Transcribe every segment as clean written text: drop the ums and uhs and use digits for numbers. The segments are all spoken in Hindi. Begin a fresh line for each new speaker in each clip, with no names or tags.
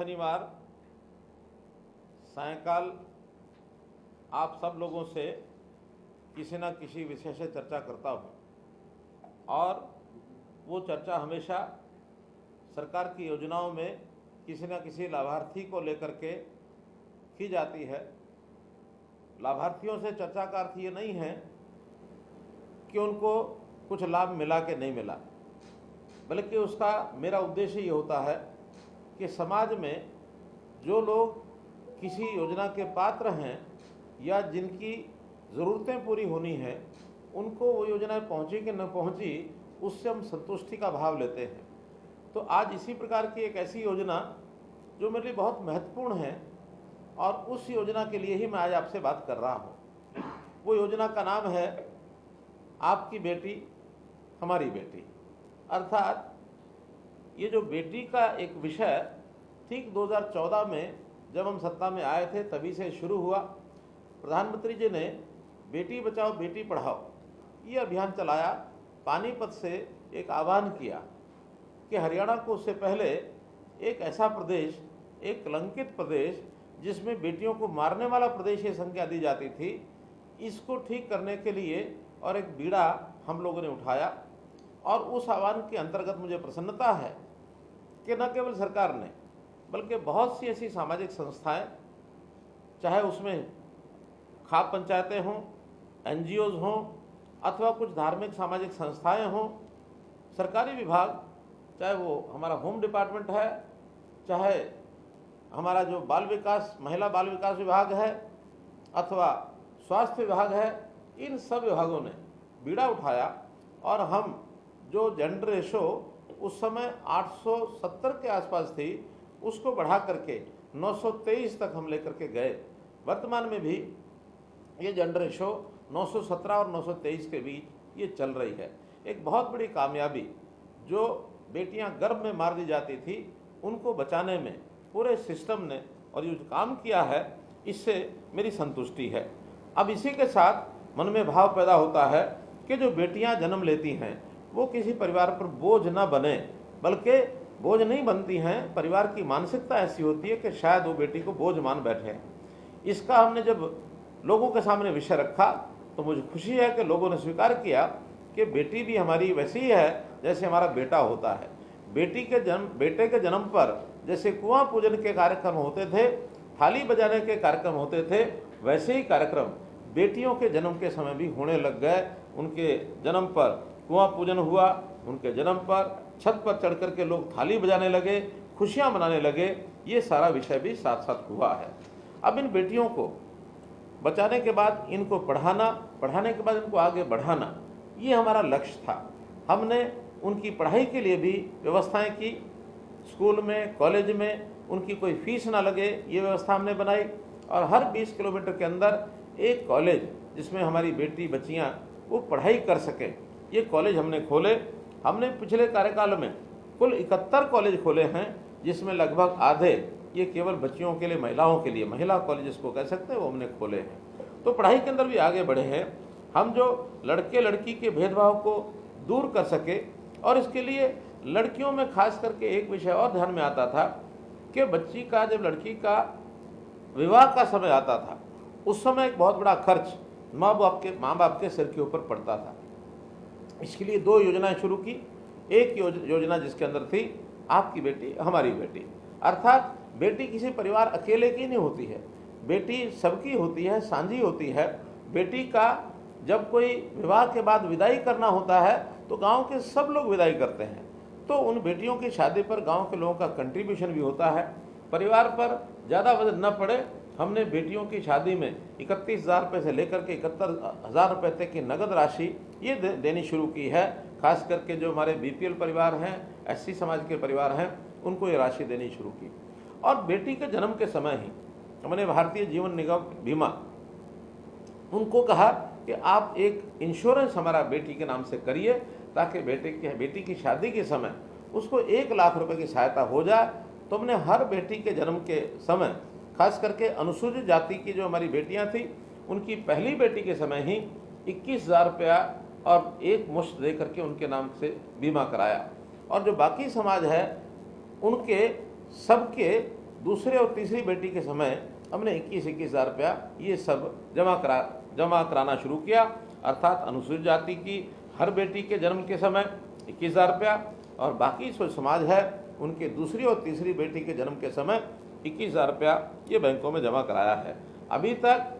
शनिवार सायंकाल आप सब लोगों से किसी न किसी विषय से चर्चा करता हूँ और वो चर्चा हमेशा सरकार की योजनाओं में किसी न किसी लाभार्थी को लेकर के की जाती है। लाभार्थियों से चर्चा का अर्थ ये नहीं है कि उनको कुछ लाभ मिला कि नहीं मिला, बल्कि उसका मेरा उद्देश्य ये होता है कि समाज में जो लोग किसी योजना के पात्र हैं या जिनकी ज़रूरतें पूरी होनी हैं, उनको वो योजनाएं पहुंची कि न पहुंची, उससे हम संतुष्टि का भाव लेते हैं। तो आज इसी प्रकार की एक ऐसी योजना जो मेरे लिए बहुत महत्वपूर्ण है और उस योजना के लिए ही मैं आज आपसे बात कर रहा हूँ। वो योजना का नाम है आपकी बेटी हमारी बेटी। अर्थात ये जो बेटी का एक विषय ठीक 2014 में जब हम सत्ता में आए थे तभी से शुरू हुआ। प्रधानमंत्री जी ने बेटी बचाओ बेटी पढ़ाओ ये अभियान चलाया। पानीपत से एक आह्वान किया कि हरियाणा को उससे पहले एक ऐसा प्रदेश, एक कलंकित प्रदेश जिसमें बेटियों को मारने वाला प्रदेश ये संज्ञा दी जाती थी, इसको ठीक करने के लिए और एक बीड़ा हम लोगों ने उठाया। और उस आह्वान के अंतर्गत मुझे प्रसन्नता है कि न केवल सरकार ने बल्कि बहुत सी ऐसी सामाजिक संस्थाएं, चाहे उसमें खाप पंचायतें हों, NGOs हों अथवा कुछ धार्मिक सामाजिक संस्थाएं हों, सरकारी विभाग, चाहे वो हमारा होम डिपार्टमेंट है, चाहे हमारा जो बाल विकास महिला बाल विकास विभाग है अथवा स्वास्थ्य विभाग है, इन सब विभागों ने बीड़ा उठाया और हम जो जेंडर रेशो उस समय 870 के आसपास थी उसको बढ़ा करके 923 तक हम लेकर के गए। वर्तमान में भी ये जेंडर रेशो 917 और 923 के बीच ये चल रही है। एक बहुत बड़ी कामयाबी। जो बेटियां गर्भ में मार दी जाती थी उनको बचाने में पूरे सिस्टम ने और ये जो काम किया है, इससे मेरी संतुष्टि है। अब इसी के साथ मन में भाव पैदा होता है कि जो बेटियां जन्म लेती हैं वो किसी परिवार पर बोझ न बने, बल्कि बोझ नहीं बनती हैं। परिवार की मानसिकता ऐसी होती है कि शायद वो बेटी को बोझ मान बैठे। इसका हमने जब लोगों के सामने विषय रखा तो मुझे खुशी है कि लोगों ने स्वीकार किया कि बेटी भी हमारी वैसी ही है जैसे हमारा बेटा होता है। बेटे के जन्म पर जैसे कुआं पूजन के कार्यक्रम होते थे, थाली बजाने के कार्यक्रम होते थे, वैसे ही कार्यक्रम बेटियों के जन्म के समय भी होने लग गए। उनके जन्म पर कुआं पूजन हुआ, उनके जन्म पर छत पर चढ़ कर के लोग थाली बजाने लगे, खुशियां मनाने लगे। ये सारा विषय भी साथ साथ हुआ है। अब इन बेटियों को बचाने के बाद इनको पढ़ाना, पढ़ाने के बाद इनको आगे बढ़ाना, ये हमारा लक्ष्य था। हमने उनकी पढ़ाई के लिए भी व्यवस्थाएं की। स्कूल में, कॉलेज में उनकी कोई फीस ना लगे, ये व्यवस्था हमने बनाई। और हर 20 किलोमीटर के अंदर एक कॉलेज जिसमें हमारी बेटी बच्चियाँ वो पढ़ाई कर सकें, ये कॉलेज हमने खोले। हमने पिछले कार्यकाल में कुल 71 कॉलेज खोले हैं, जिसमें लगभग आधे ये केवल बच्चियों के लिए, महिलाओं के लिए, महिला कॉलेज इसको कह सकते हैं, वो हमने खोले हैं। तो पढ़ाई के अंदर भी आगे बढ़े हैं हम। जो लड़के लड़की के भेदभाव को दूर कर सके, और इसके लिए लड़कियों में खास करके एक विषय और ध्यान में आता था कि बच्ची का, जब लड़की का विवाह का समय आता था उस समय एक बहुत बड़ा खर्च माँ बाप के सिर के ऊपर पड़ता था। इसके लिए 2 योजनाएं शुरू की। एक योजना जिसके अंदर थी आपकी बेटी हमारी बेटी। अर्थात बेटी किसी परिवार अकेले की नहीं होती है, बेटी सबकी होती है, साझी होती है। बेटी का जब कोई विवाह के बाद विदाई करना होता है तो गांव के सब लोग विदाई करते हैं। तो उन बेटियों की शादी पर गांव के लोगों का कंट्रीब्यूशन भी होता है। परिवार पर ज़्यादा वजन न पड़े, हमने बेटियों की शादी में 31,000 रुपये से लेकर के 71,000 रुपये तक की नगद राशि ये देनी शुरू की है। खास करके जो हमारे BPL परिवार हैं, SC समाज के परिवार हैं, उनको ये राशि देनी शुरू की। और बेटी के जन्म के समय ही हमने भारतीय जीवन निगम बीमा उनको कहा कि आप एक इंश्योरेंस हमारा बेटी के नाम से करिए, ताकि बेटी की शादी के समय उसको 1 लाख रुपए की सहायता हो जाए। तो हमने हर बेटी के जन्म के समय, खास करके अनुसूचित जाति की जो हमारी बेटियां थी, उनकी पहली बेटी के समय ही 21,000 रुपया और एक मुश्त दे करके उनके नाम से बीमा कराया। और जो बाकी समाज है उनके सबके दूसरे और तीसरी बेटी के समय हमने 21-21 हज़ार रुपया ये सब जमा कराना शुरू किया। अर्थात अनुसूचित जाति की हर बेटी के जन्म के समय 21 हज़ार रुपया और बाकी जो समाज है उनके दूसरी और तीसरी बेटी के जन्म के समय 21 हज़ार रुपया ये बैंकों में जमा कराया है। अभी तक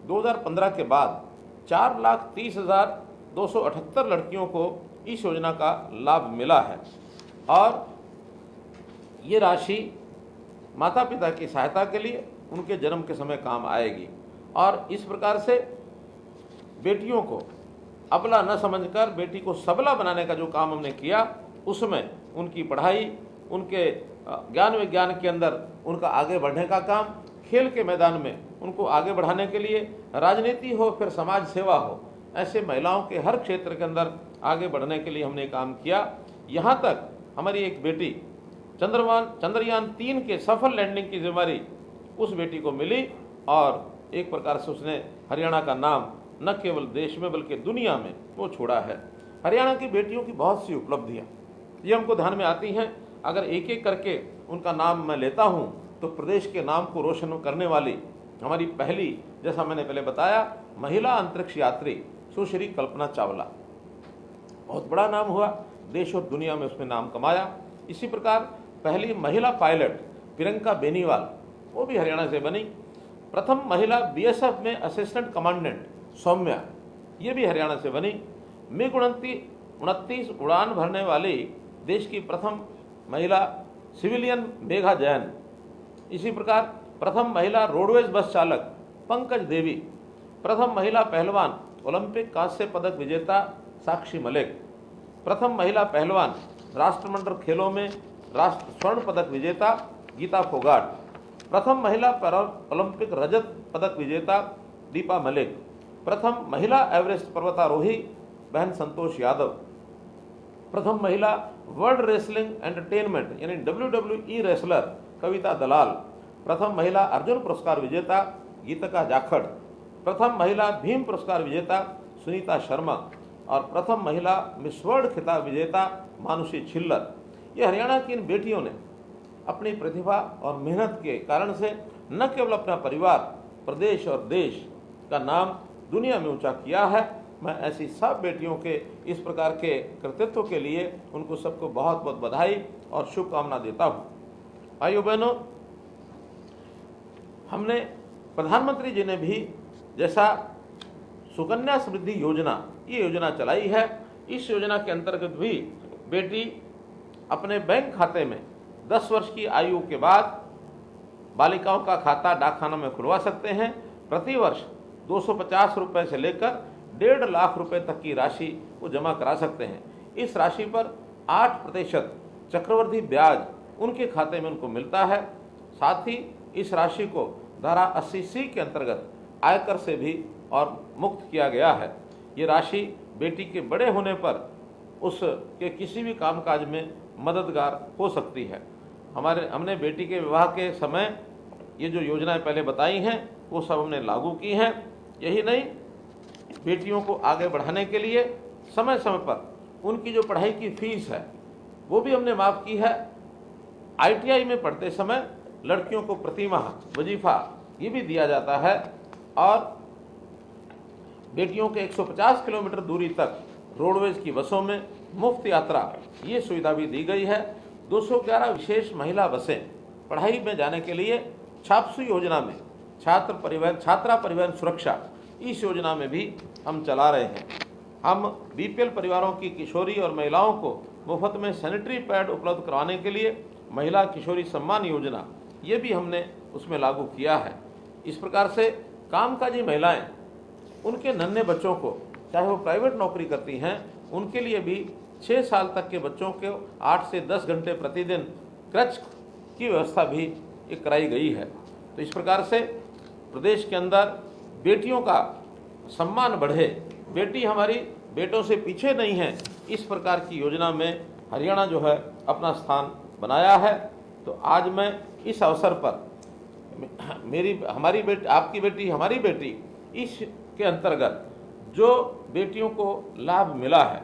2015 के बाद 4,30,278 लड़कियों को इस योजना का लाभ मिला है और ये राशि माता पिता की सहायता के लिए उनके जन्म के समय काम आएगी। और इस प्रकार से बेटियों को अबला न समझकर बेटी को सबला बनाने का जो काम हमने किया, उसमें उनकी पढ़ाई, उनके ज्ञान विज्ञान के अंदर उनका आगे बढ़ने का काम, खेल के मैदान में उनको आगे बढ़ाने के लिए, राजनीति हो फिर समाज सेवा हो, ऐसे महिलाओं के हर क्षेत्र के अंदर आगे बढ़ने के लिए हमने काम किया। यहाँ तक हमारी एक बेटी चंद्रयान 3 के सफल लैंडिंग की जिम्मेदारी उस बेटी को मिली और एक प्रकार से उसने हरियाणा का नाम न केवल देश में बल्कि दुनिया में वो छोड़ा है। हरियाणा की बेटियों की बहुत सी उपलब्धियाँ ये हमको ध्यान में आती हैं। अगर एक एक करके उनका नाम मैं लेता हूँ तो प्रदेश के नाम को रोशन करने वाली हमारी पहली, जैसा मैंने पहले बताया, महिला अंतरिक्ष यात्री सुश्री कल्पना चावला, बहुत बड़ा नाम हुआ, देश और दुनिया में उसने नाम कमाया। इसी प्रकार पहली महिला पायलट प्रियंका बेनीवाल, वो भी हरियाणा से बनी। प्रथम महिला बीएसएफ में असिस्टेंट कमांडेंट सौम्या, ये भी हरियाणा से बनी। मिग 29 उड़ान भरने वाली देश की प्रथम महिला सिविलियन मेघा जैन। इसी प्रकार प्रथम महिला रोडवेज बस चालक पंकज देवी, प्रथम महिला पहलवान ओलंपिक कांस्य पदक विजेता साक्षी मलिक, प्रथम महिला पहलवान राष्ट्रमंडल खेलों में स्वर्ण पदक विजेता गीता फोगाट, प्रथम महिला ओलंपिक रजत पदक विजेता दीपा मलिक, प्रथम महिला एवरेस्ट पर्वतारोही बहन संतोष यादव, प्रथम महिला वर्ल्ड रेसलिंग एंटरटेनमेंट यानी WWE रेसलर कविता दलाल, प्रथम महिला अर्जुन पुरस्कार विजेता गीतिका जाखड़, प्रथम महिला भीम पुरस्कार विजेता सुनीता शर्मा और प्रथम महिला मिस वर्ल्ड खिताब विजेता मानुषी छिल्लर। ये हरियाणा की इन बेटियों ने अपनी प्रतिभा और मेहनत के कारण से न केवल अपना परिवार, प्रदेश और देश का नाम दुनिया में ऊंचा किया है। मैं ऐसी सब बेटियों के इस प्रकार के कृतित्व के लिए उनको सबको बहुत बहुत बधाई और शुभकामना देता हूँ। भाइयों बहनों, हमने प्रधानमंत्री जी ने भी जैसा सुकन्या समृद्धि योजना, ये योजना चलाई है, इस योजना के अंतर्गत भी बेटी अपने बैंक खाते में 10 वर्ष की आयु के बाद बालिकाओं का खाता डाकखाना में खुलवा सकते हैं। प्रतिवर्ष 250 रुपये से लेकर 1.5 लाख रुपए तक की राशि वो जमा करा सकते हैं। इस राशि पर 8% चक्रवृद्धि ब्याज उनके खाते में उनको मिलता है। साथ ही इस राशि को धारा 80C के अंतर्गत आयकर से भी और मुक्त किया गया है। ये राशि बेटी के बड़े होने पर उसके किसी भी कामकाज में मददगार हो सकती है। हमने बेटी के विवाह के समय ये जो योजनाएं पहले बताई हैं वो सब हमने लागू की हैं। यही नहीं, बेटियों को आगे बढ़ाने के लिए समय समय पर उनकी जो पढ़ाई की फीस है वो भी हमने माफ़ की है। ITI में पढ़ते समय लड़कियों को प्रतिमाह वजीफा ये भी दिया जाता है और बेटियों के 150 किलोमीटर दूरी तक रोडवेज की बसों में मुफ्त यात्रा ये सुविधा भी दी गई है। 211 विशेष महिला बसें पढ़ाई में जाने के लिए छापसू योजना में छात्रा परिवहन सुरक्षा इस योजना में भी हम चला रहे हैं। हम BPL परिवारों की किशोरी और महिलाओं को मुफ्त में सैनिटरी पैड उपलब्ध करवाने के लिए महिला किशोरी सम्मान योजना ये भी हमने उसमें लागू किया है। इस प्रकार से कामकाजी महिलाएं उनके नन्हे बच्चों को, चाहे वो प्राइवेट नौकरी करती हैं, उनके लिए भी 6 साल तक के बच्चों को 8 से 10 घंटे प्रतिदिन क्रच की व्यवस्था भी कराई गई है। तो इस प्रकार से प्रदेश के अंदर बेटियों का सम्मान बढ़े, बेटी हमारी बेटों से पीछे नहीं है, इस प्रकार की योजना में हरियाणा जो है अपना स्थान बनाया है। तो आज मैं इस अवसर पर हमारी बेटी, आपकी बेटी, हमारी बेटी, इसके अंतर्गत जो बेटियों को लाभ मिला है,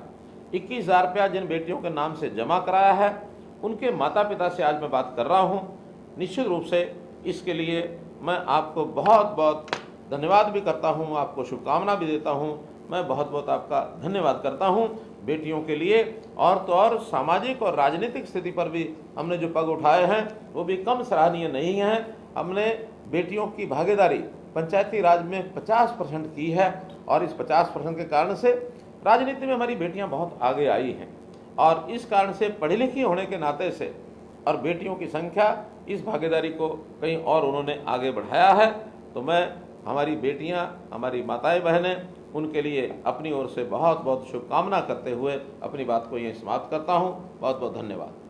21,000 रुपया जिन बेटियों के नाम से जमा कराया है, उनके माता पिता से आज मैं बात कर रहा हूं। निश्चित रूप से इसके लिए मैं आपको बहुत बहुत धन्यवाद भी करता हूँ, आपको शुभकामना भी देता हूँ। मैं बहुत बहुत आपका धन्यवाद करता हूँ बेटियों के लिए। और तो और सामाजिक और राजनीतिक स्थिति पर भी हमने जो पग उठाए हैं वो भी कम सराहनीय नहीं हैं। हमने बेटियों की भागीदारी पंचायती राज में 50% की है और इस 50% के कारण से राजनीति में हमारी बेटियां बहुत आगे आई हैं और इस कारण से पढ़ी लिखी होने के नाते से और बेटियों की संख्या इस भागीदारी को कहीं और उन्होंने आगे बढ़ाया है। तो मैं हमारी बेटियां, हमारी माताएं बहनें, उनके लिए अपनी ओर से बहुत बहुत शुभकामना करते हुए अपनी बात को यहीं समाप्त करता हूं। बहुत बहुत धन्यवाद।